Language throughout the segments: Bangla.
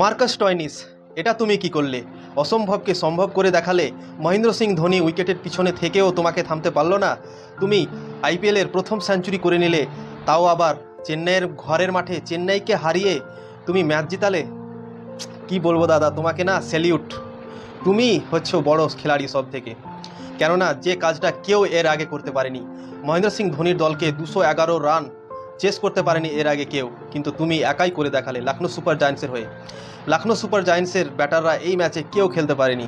মার্কাস স্টয়নিস, এটা তুমি কি করলে? অসম্ভবকে সম্ভব করে দেখালে। মহেন্দ্র সিং ধোনি উইকেটের পিছনে থেকেও তোমাকে থামতে পারলো না। তুমি আইপিএলের প্রথম সেঞ্চুরি করে নিলে, তাও আবার চেন্নাইয়ের ঘরের মাঠে। চেন্নাইকে হারিয়ে তুমি ম্যাচ জিতালে। কি বলবো দাদা, তোমাকে না স্যালিউট। তুমি হচ্ছে বড় খেলাড়ি সব থেকে, কেননা যে কাজটা কেউ এর আগে করতে পারেনি। মহেন্দ্র সিং ধোনির দলকে 211 রান চেস করতে পারেনি এর আগে কেউ, কিন্তু তুমি একাই করে দেখালে লখনৌ সুপার জায়ান্টসের হয়ে। লখনৌ সুপার জায়ান্টসের ব্যাটাররা এই ম্যাচে কেউ খেলতে পারেনি,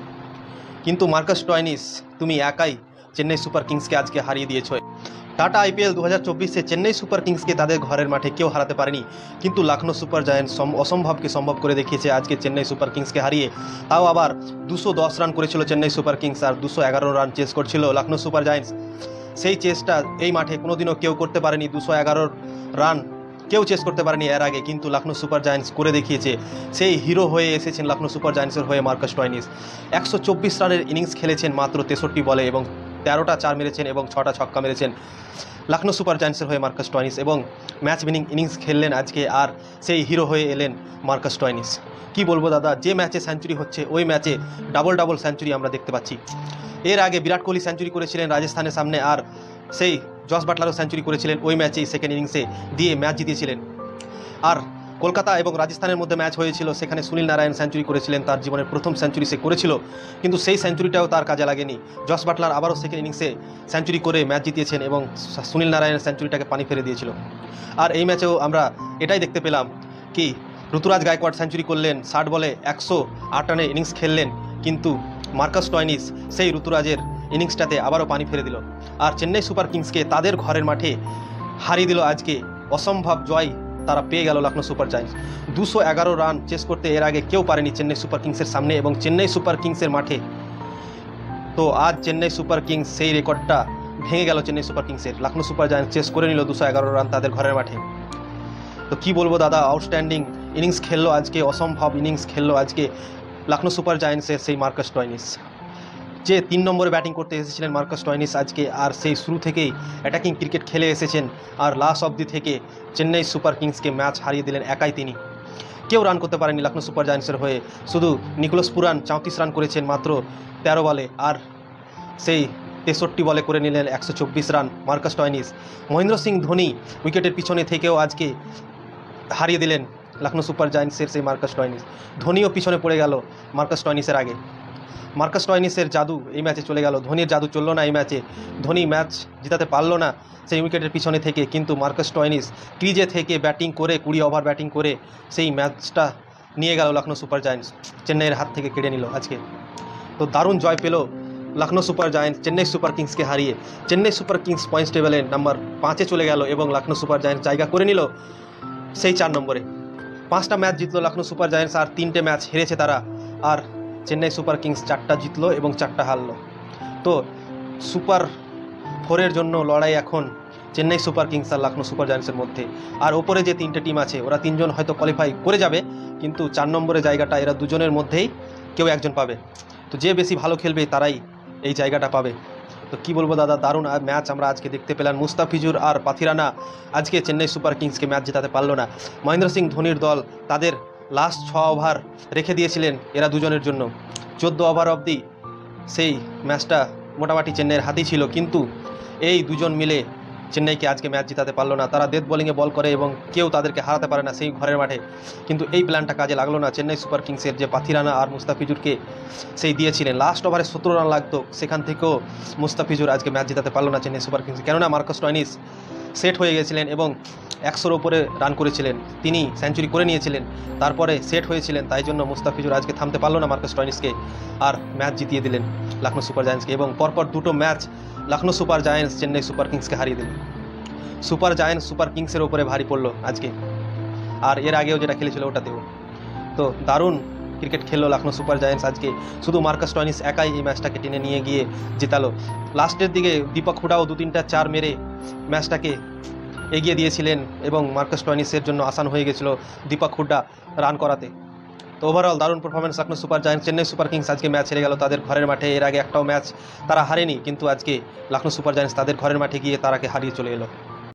কিন্তু মার্কাস স্টয়নিস তুমি একাই চেন্নাই সুপার কিংসকে আজকে হারিয়ে দিয়েছ। টাটা আইপিএল 2024-এ চেন্নাই সুপার কিংসকে তাদের ঘরের মাঠে কেউ হারাতে পারেনি, কিন্তু লখনৌ সুপার জায়ান্টস অসম্ভবকে সম্ভব করে দেখিয়েছে আজকে চেন্নাই সুপার কিংসকে হারিয়ে। তাও আবার 210 রান করেছিল চেন্নাই সুপার কিংস, আর 211 রান চেস করছিল লখনৌ সুপার জায়ান্টস। সেই চেসটা এই মাঠে কোনোদিনও কেউ করতে পারেনি। 211 রান কেউ চেস করতে পারেনি এর আগে, কিন্তু লখনৌ সুপার জায়ান্টস করে দেখিয়েছে। সেই হিরো হয়ে এসেছেন লখনৌ সুপার জায়ান্টসের হয়ে মার্কাস স্টয়নিস। 124 রানের ইনিংস খেলেছেন মাত্র 63 বলে, এবং 13টা 4 মেরেছেন এবং 6টা ছক্কা মেরেছেন লখনৌ সুপার জায়ান্টসের হয়ে মার্কাস স্টয়নিস, এবং ম্যাচ উইনিং ইনিংস খেললেন আজকে, আর সেই হিরো হয়ে এলেন মার্কাস স্টয়নিস। কি বলবো দাদা, যে ম্যাচে সেঞ্চুরি হচ্ছে ওই ম্যাচে ডাবল সেঞ্চুরি আমরা দেখতে পাচ্ছি। এর আগে বিরাট কোহলি সেঞ্চুরি করেছিলেন রাজস্থানের সামনে, আর সেই জস বাটলারও সেঞ্চুরি করেছিলেন ওই ম্যাচেই, সেকেন্ড ইনিংসে দিয়ে ম্যাচ জিতিয়েছিলেন। আর কলকাতা এবং রাজস্থানের মধ্যে ম্যাচ হয়েছিল, সেখানে সুনীল নারায়ণ সেঞ্চুরি করেছিলেন, তার জীবনের প্রথম সেঞ্চুরি সে করেছিল, কিন্তু সেই সেঞ্চুরিটাও তার কাজে লাগেনি। জস বাটলার আবারও সেকেন্ড ইনিংসে সেঞ্চুরি করে ম্যাচ জিতিয়েছেন, এবং সুনীল নারায়ণের সেঞ্চুরিটাকে পানি ফেলে দিয়েছিল। আর এই ম্যাচেও আমরা এটাই দেখতে পেলাম কি ঋতুরাজ গায়কোয়াড় সেঞ্চুরি করলেন, 60 বলে 108 রানের ইনিংস খেললেন, কিন্তু মার্কাস স্টয়নিস সেই ঋতুরাজের ইনিংসটাতে আবারও পানি ফেলে দিল, আর চেন্নাই সুপার কিংসকে তাদের ঘরের মাঠে হারিয়ে দিল আজকে। অসম্ভব জয় তারা পেয়ে গেল Lucknow Super giants. 211 run chase করতে এর আগে কেউ পারেনি চেন্নাই সুপার কিংসের সামনে এবং চেন্নাই সুপার কিংসের মাঠে। তো আজ চেন্নাই সুপার কিংস সেই রেকর্ডটা ভেঙে গেল চেন্নাই সুপার কিংসের। লখনৌ সুপার জায়ান্টস চেস করে নিল 211 রান তাদের ঘরের মাঠে। তো কি বলবো দাদা, আউটস্ট্যান্ডিং ইনিংস খেললো আজকে, অসম্ভব ইনিংস খেললো আজকে লখনৌ সুপার জায়ান্টসের সেই মার্কাস স্টয়নিস, যে 3 নম্বরে ব্যাটিং করতে এসেছিলেন মার্কাস স্টয়নিস আজকে, আর সেই শুরু থেকেই অ্যাটাকিং ক্রিকেট খেলে এসেছেন, আর লাস্ট অবধি থেকে চেন্নাই সুপার কিংসকে ম্যাচ হারিয়ে দিলেন একাই তিনি। কেউ রান করতে পারেনি লখনৌ সুপার জায়ান্টসের হয়ে, শুধু নিকোলাস পুরান 34 রান করেছেন মাত্র 13 বলে, আর সেই 63 বলে করে নিলেন 124 run Marcus Stoinis. Mahendra Singh Dhoni উইকেটের পিছনে থেকেও আজকে হারিয়ে দিলেন লখনৌ সুপার জায়ান্টসের সেই মার্কাস স্টয়নিস। ধোনিও পিছনে পড়ে গেল মার্কাস স্টয়নিসের আগে। মার্কাস স্টয়নিসের জাদু এই ম্যাচে চলে গেল, ধোনির জাদু চললো না এই ম্যাচে। ধোনি ম্যাচ জিতাতে পারলো না সেই উইকেটের পিছনে থেকে, কিন্তু মার্কাস স্টয়নিস ক্রিজে থেকে ব্যাটিং করে 20 ওভার ব্যাটিং করে সেই ম্যাচটা নিয়ে গেল লখনৌ সুপার জায়ান্টস, চেন্নাইয়ের হাত থেকে কেড়ে নিল আজকে। তো দারুণ জয় পেল Lucknow Super Giants Chennai Super কিংসকে হারিয়ে। চেন্নাই সুপার কিংস পয়েন্টস টেবিলে নাম্বার 5-এ চলে গেল, এবং লখনৌ সুপার জায়ান্টস জায়গা করে নিল সেই 4 নম্বরে। 5টা ম্যাচ জিতলো লখনৌ সুপার জায়ান্টস, আর 3টে ম্যাচ হেরেছে তারা, আর চেন্নাই সুপার কিংস 4টা জিতলো এবং 4টা হারলো। তো সুপার 4-এর জন্য লড়াই এখন চেন্নাই সুপার কিংস আর লখনৌ সুপার জায়ান্টসের মধ্যে। আর ওপরে যে 3টে টিম আছে ওরা 3জন হয়তো কোয়ালিফাই করে যাবে, কিন্তু 4 নম্বরের জায়গাটা এরা দুজনের মধ্যেই কেউ একজন পাবে। তো যে বেশি ভালো খেলবে তারাই এই জায়গাটা পাবে। তো কি বলবো দাদা, দারুণ ম্যাচ আমরা আজকে দেখতে পেলাম। মুস্তাফিজুর আর পাথিরানা আজকে চেন্নাই সুপার কিংসকে ম্যাচ জেতাতে পারলো না। মহেন্দ্র সিং ধোনির দল তাদের লাস্ট 6 ওভার রেখে দিয়েছিলেন এরা দুজনের জন্য। 14 ওভার অবধি সেই ম্যাচটা মোটামুটি চেন্নাইয়ের হাতেই ছিল, কিন্তু এই দুজন মিলে চেন্নাইকে আজকে ম্যাচ জিতাতে পারলো না। তারা ডেথ বোলিংয়ে বল করে এবং কেউ তাদেরকে হারাতে পারে না সেই ঘরের মাঠে, কিন্তু এই প্ল্যানটা কাজে লাগলো না। চেন্নাই সুপার কিংসের যে পাথিরানা আর মুস্তাফিজুরকে সেই দিয়েছিলেন, লাস্ট ওভারে 17 রান লাগতো, সেখান থেকেও মুস্তাফিজুর আজকে ম্যাচ জিতাতে পারলো না চেন্নাই সুপার কিংস, কেননা মার্কাস স্টয়নিস সেট হয়ে গেছিলেন এবং 100-র উপরে রান করেছিলেন, তিনি সেঞ্চুরি করে নিয়েছিলেন, তারপরে সেট হয়েছিলেন। তাই জন্য মুস্তাফিজুর আজকে থামতে পারলো না মার্কাস স্টয়নিসকে, আর ম্যাচ জিতিয়ে দিলেন লখনৌ সুপার জায়ান্টসকে, এবং পরপর 2টো match Lucknow Super Giants Chennai Super কিংসকে হারিয়ে দিলেন। সুপার জায়ান্টস সুপার কিংসের ওপরে ভারী পড়লো আজকে, আর এর আগেও যেটা খেলেছিল ওটাতেও। তো দারুণ ক্রিকেট খেললো লখনৌ সুপার জায়ান্টস আজকে, শুধু মার্কাস স্টয়নিস একাই এই ম্যাচটাকে টেনে নিয়ে গিয়ে জেতালো। লাস্টের দিকে দীপক হুডাও 2-3টা 4 মেরে ম্যাচটাকে এগিয়ে দিয়েছিলেন, এবং মার্কাস স্টয়নিসের জন্য আসান হয়ে গেছিলো দীপক হুডা রান করাতে। তো ওভারঅল দারুণ performance Lucknow Super Giants. Chennai Super Kings আজকে ম্যাচ হেরে গেল তাদের ঘরের মাঠে। এর আগে একটাও ম্যাচ তারা হারেনি, কিন্তু আজকে লখনৌ সুপার জায়ান্টস তাদের ঘরের মাঠে গিয়ে তারাকে হারিয়ে চলে এলো।